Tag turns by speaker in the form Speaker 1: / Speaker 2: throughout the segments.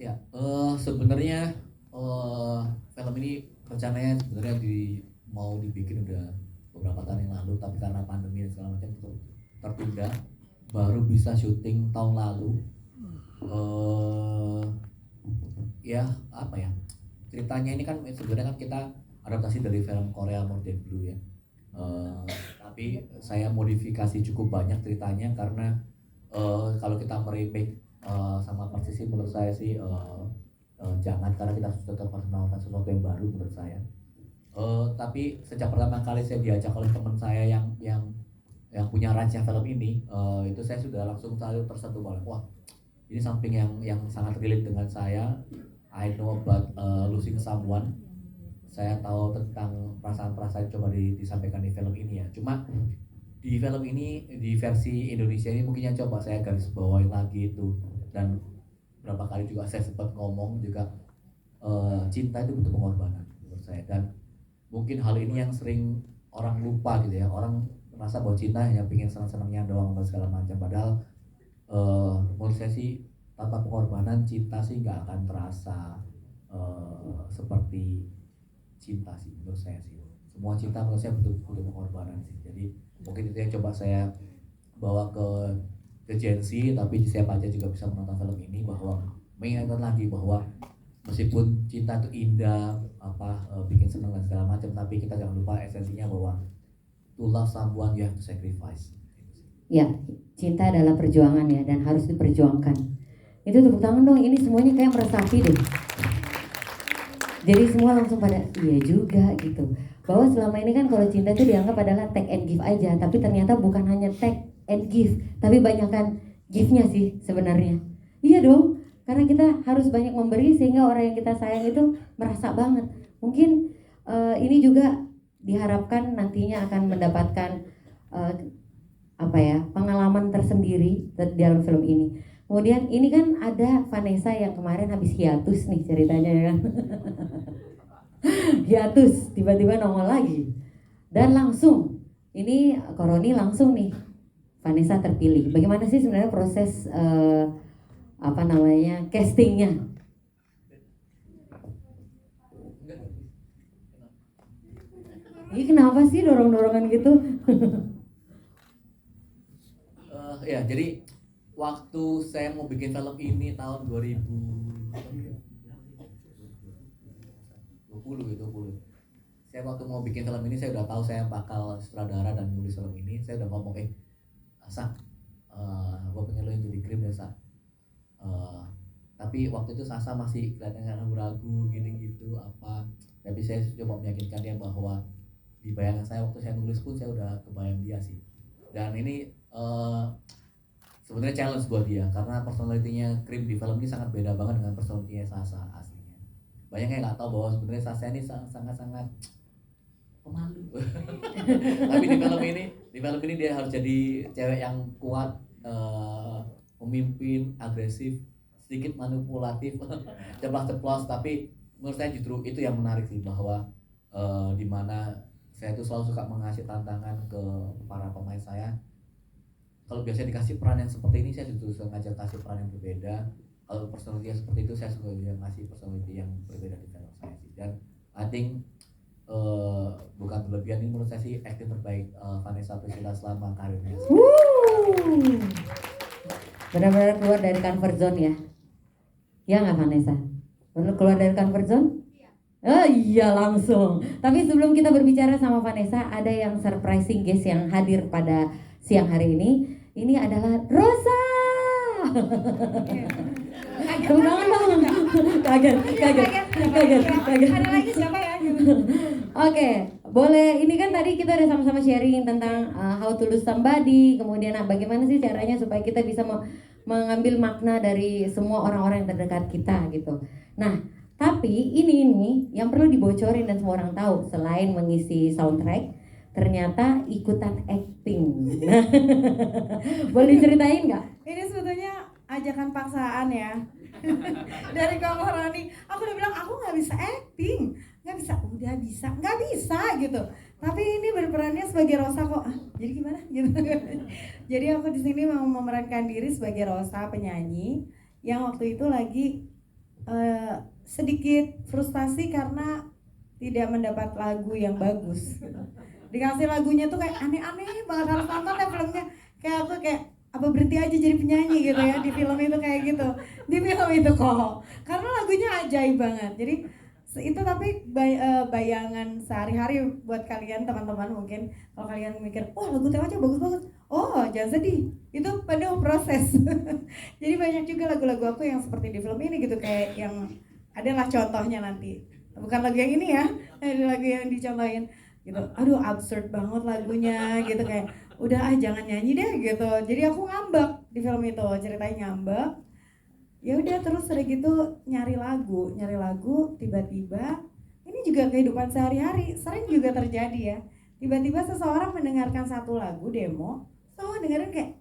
Speaker 1: Ya, sebenarnya film ini rencananya sebenarnya mau dibikin udah beberapa tahun yang lalu, tapi karena pandemi dan segala macam itu tertunda. Baru bisa syuting tahun lalu. eh Ya, apa ya? Ceritanya ini kan sebenarnya kan kita adaptasi dari film Korea More Than Blue ya. Eh, tapi saya modifikasi cukup banyak ceritanya karena kalau kita meremake sama persisi menurut saya sih jangan, karena kita harus tetap memperkenalkan sesuatu yang baru menurut saya. Tapi sejak pertama kali saya diajak oleh teman saya yang punya rancang film ini, itu saya sudah langsung selalu tersentuh banget. Wah, ini samping yang sangat relate dengan saya. I know about losing someone. Saya tahu tentang perasaan-perasaan yang coba disampaikan di film ini ya. Cuma di film ini, di versi Indonesia ini mungkin yang coba saya garis bawain lagi itu, dan berapa kali juga saya sempat ngomong juga, cinta itu butuh pengorbanan menurut saya. Dan mungkin hal ini yang sering orang lupa gitu ya. Orang merasa bahwa cinta hanya pengen senang-senangnya doang atau segala macam, padahal menurut saya sih tanpa pengorbanan cinta sih nggak akan terasa seperti cinta sih menurut saya sih. Semua cinta menurut saya butuh butuh pengorbanan sih. Jadi mungkin itu yang coba saya bawa ke Gen Z, tapi siapa aja juga bisa menonton film ini, bahwa mengingatkan lagi bahwa meskipun cinta itu indah, bikin senang dan segala macam, tapi kita jangan lupa esensinya bahwa to love someone you have to sacrifice.
Speaker 2: Ya, cinta adalah perjuangan ya, dan harus diperjuangkan. Itu tepuk tangan dong, ini semuanya kayak meresapi deh. Jadi semua langsung pada iya juga gitu. Bahwa selama ini kan kalau cinta itu dianggap adalah take and give aja, tapi ternyata bukan hanya take and give, tapi banyakkan give-nya sih sebenarnya. Iya dong, karena kita harus banyak memberi sehingga orang yang kita sayang itu merasa banget. Mungkin ini juga diharapkan nantinya akan mendapatkan eh, pengalaman tersendiri dalam film ini. Kemudian ini kan ada Vanessa yang kemarin habis hiatus nih ceritanya ya kan. Hiatus tiba-tiba nongol lagi. Dan langsung ini Koroni langsung nih Vanessa terpilih. Bagaimana sih sebenarnya proses castingnya? Ini kenapa sih dorong-dorongan gitu?
Speaker 1: Ya, jadi waktu saya mau bikin film ini tahun 2020, saya waktu mau bikin film ini saya udah tahu saya bakal sutradara dan nulis film ini. Saya udah ngomong, Sa, gue pengen lo yang jadi krim ya, Sa. Tapi waktu itu Sasa masih kelihatannya ragu-ragu gini gitu apa. Tapi saya coba meyakinkan dia bahwa di bayangan saya waktu saya nulis pun saya udah kebayang dia sih. Dan ini sebenarnya challenge buat dia karena personalitinya Krim di film ini sangat beda banget dengan personalitinya Sasa aslinya. Banyak yang nggak tahu bahwa sebenarnya Sasa ini sangat-sangat pemalu. Tapi di film ini dia harus jadi cewek yang kuat, pemimpin, agresif, sedikit manipulatif, ceplas-ceplos. Tapi menurut saya justru itu yang menarik sih, bahwa dimana saya tuh selalu suka mengasih tantangan ke para pemain saya. Kalau biasanya dikasih peran yang seperti ini, saya justru suka ngajak kasih peran yang berbeda. Kalau personality yang seperti itu, saya suka juga ngasih personality yang berbeda di film saya sih. Dan I think bukan berlebihan, ini menurut saya sih akting terbaik Vanessa Priscilla selama karirnya.
Speaker 2: Benar-benar keluar dari comfort zone ya. Ya nggak Vanessa? Benar keluar dari comfort zone? Oh iya langsung. Tapi sebelum kita berbicara sama Vanessa, ada yang surprising guest yang hadir pada siang hari ini. Ini adalah Rosa. Tepuk tangan dong. Kaget.
Speaker 3: Ada lagi siapa ya?
Speaker 2: Oke, boleh. Ini kan tadi kita udah sama-sama sharing tentang how to lose somebody. Kemudian bagaimana sih caranya supaya kita bisa mengambil makna dari semua orang-orang yang terdekat kita gitu. Nah, tapi ini yang perlu dibocorin dan semua orang tahu, selain mengisi soundtrack, ternyata ikutan acting. Boleh diceritain nggak?
Speaker 3: Ini sebetulnya ajakan paksaan ya. Dari Kang Rani. Aku udah bilang aku nggak bisa acting, nggak bisa gitu. Tapi ini berperannya sebagai Rosa kok. Jadi gimana? Gitu. Jadi aku di sini mau memerankan diri sebagai Rosa, penyanyi yang waktu itu lagi sedikit frustasi karena tidak mendapat lagu yang bagus. Dikasih lagunya tuh kayak aneh-aneh banget, harus nonton ya filmnya. Kayak aku kayak apa berhenti aja jadi penyanyi gitu ya di film itu kayak gitu. Di film itu kok. Karena lagunya ajaib banget. Jadi itu tapi bayangan sehari-hari buat kalian teman-teman mungkin kalau kalian mikir wah lagu Teo aja bagus banget, oh jangan sedih, itu penuh proses. Jadi banyak juga lagu-lagu aku yang seperti di film ini gitu, kayak yang adalah contohnya nanti, bukan lagu yang ini ya, ada lagu yang dicontohin gitu, aduh absurd banget lagunya gitu, kayak udah jangan nyanyi deh gitu. Jadi aku ngambek di film itu, ceritanya ngambek. Ya udah terus udah gitu nyari lagu tiba-tiba ini juga kehidupan sehari-hari sering juga terjadi ya, tiba-tiba seseorang mendengarkan satu lagu demo, so dengerin kayak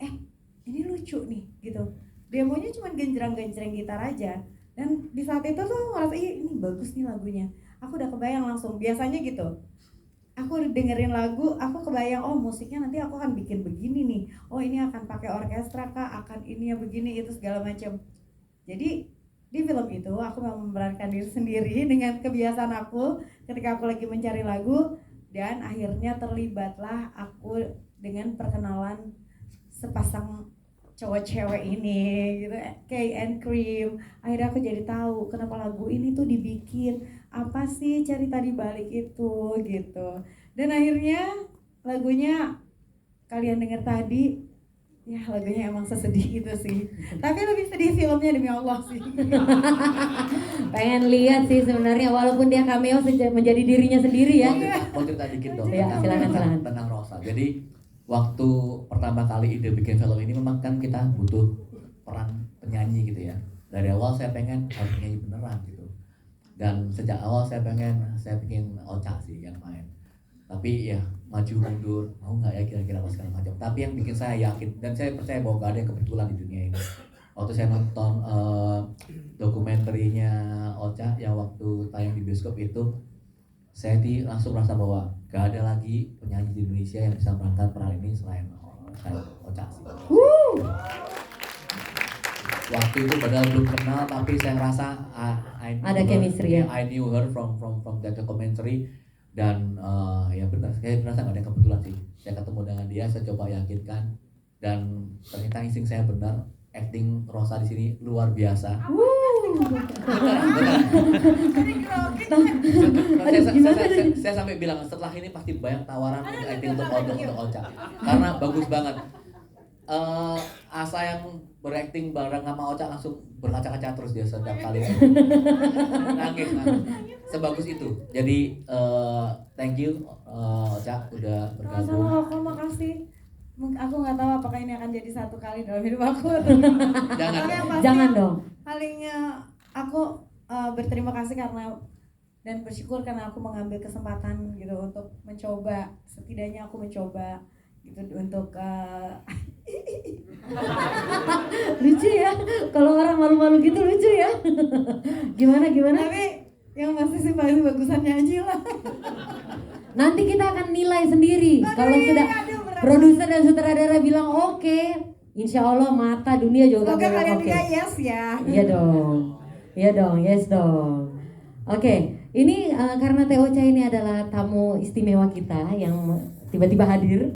Speaker 3: ini lucu nih gitu, demonya cuma genjreng-genjreng gitar aja, dan di saat itu tuh ngerasa ini bagus nih lagunya, aku udah kebayang langsung, biasanya gitu aku dengerin lagu, aku kebayang oh musiknya nanti aku akan bikin begini nih, oh ini akan pakai orkestra kah, akan ini ya begini itu segala macam. Jadi di film itu aku memerankan diri sendiri dengan kebiasaan aku ketika aku lagi mencari lagu, dan akhirnya terlibatlah aku dengan perkenalan sepasang cowok cewek ini gitu, Kay and Cream. Akhirnya aku jadi tahu kenapa lagu ini tuh dibikin, apa sih cerita di balik itu gitu. Dan akhirnya lagunya kalian dengar tadi, ya lagunya emang sesedih itu sih, tapi lebih sedih filmnya demi Allah sih.
Speaker 2: Pengen lihat sih sebenarnya, walaupun dia cameo menjadi dirinya sendiri ya.
Speaker 1: Mau cerita dikit dong
Speaker 2: Ya, silakan.
Speaker 1: tentang Rosa. Jadi waktu pertama kali ide bikin film ini memang kan kita butuh peran penyanyi gitu ya. Dari awal saya pengen harus penyanyi beneran gitu. Dan sejak awal saya pengen Ocha sih yang main. Tapi ya maju mundur, mau nggak ya kira-kira apa segala macam. Tapi yang bikin saya yakin dan saya percaya bahwa gak ada yang kebetulan di dunia ini. Waktu saya nonton dokumenterinya Ocha yang waktu tayang di bioskop itu, saya langsung merasa bahwa gak ada lagi penyanyi di Indonesia yang bisa memerankan peran ini selain Ocha sih. Waktu itu padahal belum kenal, tapi saya rasa
Speaker 2: ada chemistry ya.
Speaker 1: I knew her from that documentary. Dan ya benar, saya merasa gak ada yang kebetulan sih. Saya ketemu dengan dia, saya coba yakinkan, dan ternyata insting saya benar. Acting Rosa di sini luar biasa. Saya sampai bilang setelah ini pasti banyak tawaran untuk acting untuk Ocha, karena bagus banget. Asa yang berakting bareng sama Ocha langsung berkaca-kaca terus dia setiap kali nangis. Sebagus itu. Jadi thank you Ocha udah bergabung.
Speaker 3: Sama aku makasih. Aku nggak tahu apakah ini akan jadi satu kali dalam hidup aku.
Speaker 2: Jangan dong.
Speaker 3: Paling aku berterima kasih karena dan bersyukur karena aku mengambil kesempatan gitu untuk mencoba, setidaknya aku mencoba gitu untuk
Speaker 2: lucu ya, kalau orang malu-malu gitu lucu ya. Gimana?
Speaker 3: Tapi yang pasti sih paling bagusan nyanyi lah.
Speaker 2: Nanti kita akan nilai sendiri. Kalau sudah produser dan sutradara bilang oke, insya Allah mata dunia juga
Speaker 3: semoga
Speaker 2: bilang
Speaker 3: kalian
Speaker 2: oke.
Speaker 3: juga yes ya.
Speaker 2: Iya dong, yes dong. Oke, ini karena Teo Ocha ini adalah tamu istimewa kita yang tiba-tiba hadir.